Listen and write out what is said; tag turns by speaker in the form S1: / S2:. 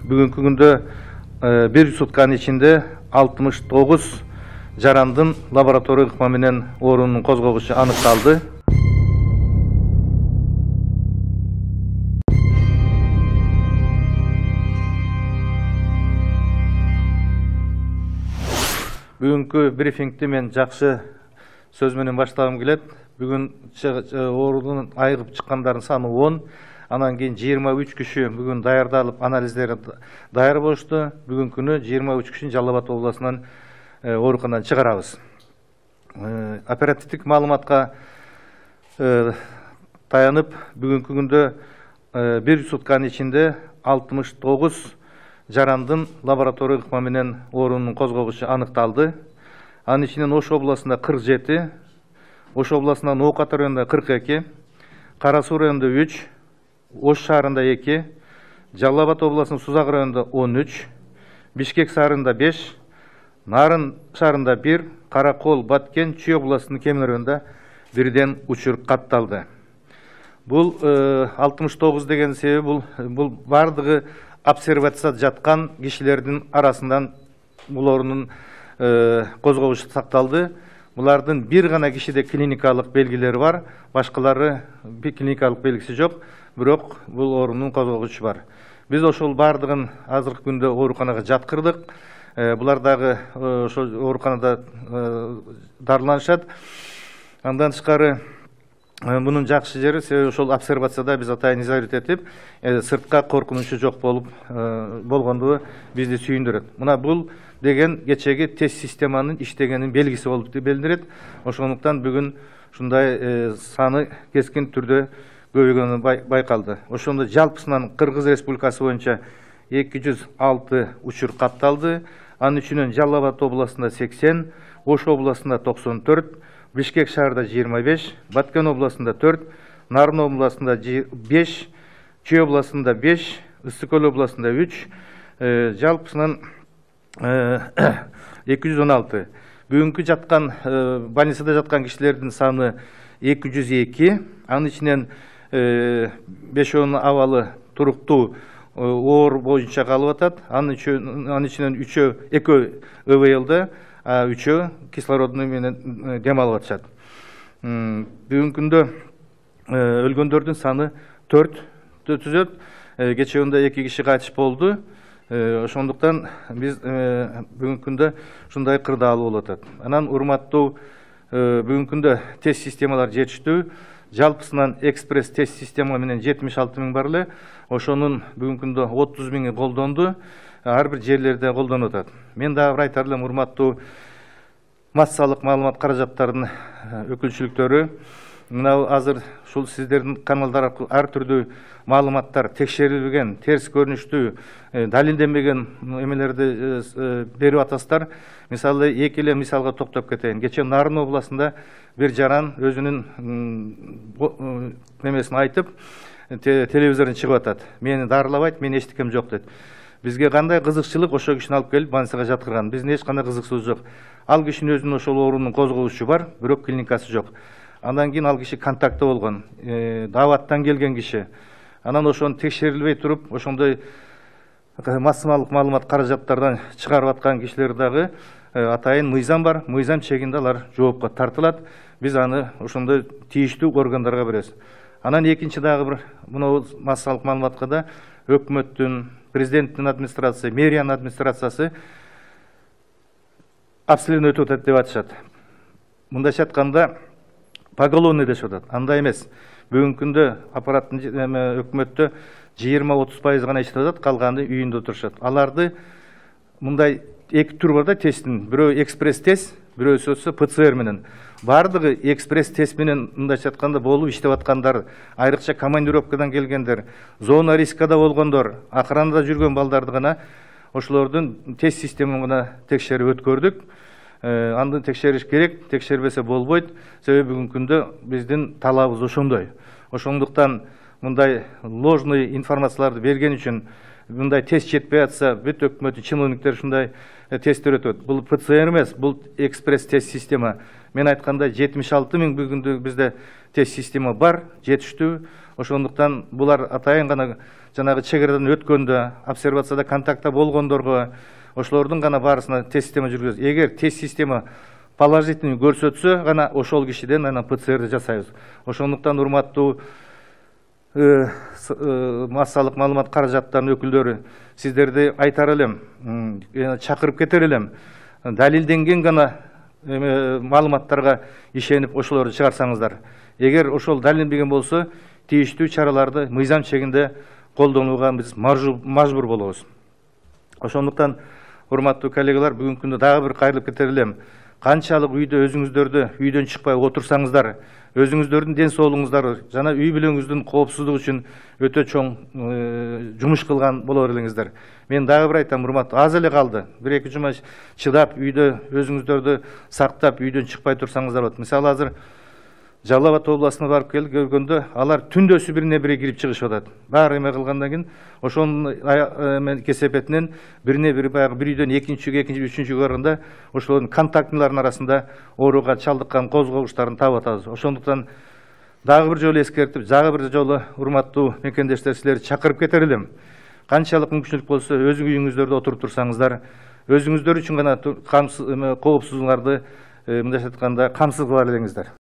S1: Bugünkü günde bir sutkanın içinde 69 jarandın laboratoriya ыкма менен оорунун козгогучу аныкталды. Bugünkü briefingti men жакшы сөз менен баштагым келет. Бүгүн оорунун айыгып чыккандардын саны 10. Анан кийин 23 киши бүгүн даярдалып, анализдери даяр болушту. Бүгүн күнү 23 кишини Жалал Абад областынан ооруканадан чыгарабыз. Оперативдик маалыматка таянып, бүгүнкү күндө bir сутканын ичинде 69 жарандын лаборатория ыкма менен оорунун козгогучу аныкталды. Анын ичинен Ош областында 47, Ош областынан Оокат районунда 42, Кара Суу районунда 3, Ош шаарында 2, Жалал Абад областынын Сузак районунда 13, Бишкек шаарында 5, Нарын шаарында 1, Каракол, Баткен, Чүй областынын Кемин районунда бирден учур катталды. Бул 69 деген себеби бул бардыгы обсервацияда жаткан кишилердин арасынан бул оорунун козгогучу сакталды. Булардын бир гана кишиде клиникалык белгилери бар, башкалары клиникалык белгиси жок, бирок бул оорунун козгогучу бар. Биз ошол бардыгын азыркы күндө ооруканага жаткырдык. Булар дагы ошол ооруканада дарыланышат. Андан тышкары bunun жакшы жери, себеби ошол обсервацияда биз атайын изолировать этип, сыртка коркунучу жок болгондугу бизди сүйүндүрөт. Мына бул деген кечеги тест системанын иштегенин белгиси болуп белгиленет. Ошондуктан бүгүн ушундай саны кескин түрдө көбөйгөнү байкалды. Ошондо жалпысынан Кыргыз Республикасы боюнча 206 учур катталды. Анын ичинен Жалал Абад областында 80, Ош областында 94, Бишкек шаарында 25, Баткен областында 4, Нарын областында 5, Чүй областында 5, Ысык Көл областында 3, жалпысынан 216. Бүгүнкү жаткан больницада жаткан кишилердин саны 202. Анын ичинен 5 абалы туруктуу оор боюнча калып атат. Анын ичинен 2 ЭВЛда, 3 кислородный менен дем алып атышат. Бүгүнкү күндө өлгөндөрдүн саны 4 түзөт. Кечээ күндө 2 киши кайтыш болду. Ошондуктан биз бүгүнкү күндө ушундай кырдаалуу болуп атат. Анан урматтуу бүгүнкү күндө тест системалар жетиштүү. Жалпысынан экспресс тест система менен 76 000 бар эле. Ошонун бүгүнкү күндө 30 000 колдонду. Ар бир жерлерде колдонуп атат. Мен дагы бир айтар элем, урматтуу массалык маалымат каражаттарынын өкүлчүлүктөрү, мына азыр ушул сиздердин каналдар аркылуу ар түрдүү маалыматтар, текшерилбеген, терс көрүнүштүү, далилденбеген эмелерди берип атасыздар. Мисалы, эки эле мисалга токтоп кетейин. Кечээ Нарын областында бир жаран өзүнүн немесин айтып, телевизордон чыгып атат. Мени дарылабайт, мен эчтекем жок дейт. Бизге кандай кызыкчылык ошол кишини алып келип больницага жаткырган. Биздин эч кандай кызыксыздыгыбыз жок. Ал кишинин өзүнүн ошол оорунун козгогучу бар, бирок клиникасы жок. Андан кийин ал киши контактта болгон, даваттан келген киши. Анан ошону текшерилбей туруп, ошондой массалык маалымат каражаттардан чыгарып аткан кишилер дагы атайын мыйзам бар. Мыйзам чегинде алар жоопко тартылат. Биз аны ошондой тийиштүү органдарга беребиз. Анан экинчи дагы бир мына массалык маалыматка да өкмөттүн, президенттин администрациясы, мэриянын администрациясы обследование өтүп атат деп атышат. Мындайча айтканда поголовный дешип атат. Андай эмес. Бүгүнкү күндө аппараттын өкмөттө 20-30% гана иштеп атат, калганы үйүндө отурушат. Аларды мындай эки түр бар да тесттин. Бирөө экспресс тест, бирөөсү ПЦР менен. Бардыгы экспресс тест менен мындайча айтканда болуп иштеп аткандар, айрыкча командировкадан келгендер, зона рискада болгондор, акыранда жүргөн балдарды гана ошолордун тест системасын гана текшерип өткөрдүк. Аны текшериш керек, текшербесе болбойт. Себеби бүгүнкү күндө биздин талабыбыз ошондой. Ошондуктан мындай ложный информацияларды берген үчүн мындай тест жетпей атса, бүт өкмөттүн чиновниктер ушундай тесттер өтөт. Бул ПЦР эмес, бул экспресс тест система. Мен айткандай 76 000 бүгүндө бизде тест система бар, жетиштүү. Ошондуктан булар атайын гана жанагы чегерадан өткөндө, обсервацияда контактта болгондорго ошолордун гана баарысына тест система жүргүзөбүз. Эгер тест система положительный көрсөтсө гана ошол кишиден анан ПЦР жасайбыз. Ошондуктан урматтуу массалык маалымат каражаттарынын өкүлдөрү, сиздерди айтар элем, чакырып кетер элем. Далилденген гана маалыматтарга ишенип ошолорду чыгарсаңыздар. Эгер ошол далилденбеген болсо, тийиштүү чараларды мыйзам чегинде колдонууга биз мажбур болобуз. Ошондуктан, урматтуу коллегалар, бүгүнкү күндө дагы бир кайрылып кетер элем. Канчалык үйдө өзүңүздөрдү үйдөн чыкпай отурсаңыздар, өзүңүздөрдүн ден соолугуңуздарды жана үй бүлөңүздүн коопсуздугу үчүн өтө чоң жумуш кылган боло бериңиздер. Мен дагы бир айтам, урматтуу, аз эле калды. 1-2 жума чыдап, үйдө өзүңүздөрдү сактап, үйдөн чыкпай турсаңыздар болот. Мисалы, азыр Жалал Абад областына барып келип көргөндө, алар түндөсү бирине бири кирип чыгышып атат. Баары эме кылгандан кийин, ошонун кесепетинен бирине бири баягы бир үйдөн экинчиге, үчүнчүгө барганда, ошолордун контактылардын арасында ооруга чалдыккан козгогучтарын таап атабыз. Ошондуктан дагы бир жолу эскертип, дагы бир жолу урматтуу мекендештер, силерди чакырып кетер элем. Канчалык мүмкүнчүлүк болсо, өз үйүңүздөрдө отуруп турсаңыздар, өзүңүздөр үчүн гана коопсуздугуңарды мындайча айтканда камсыз кыла элеңиздер.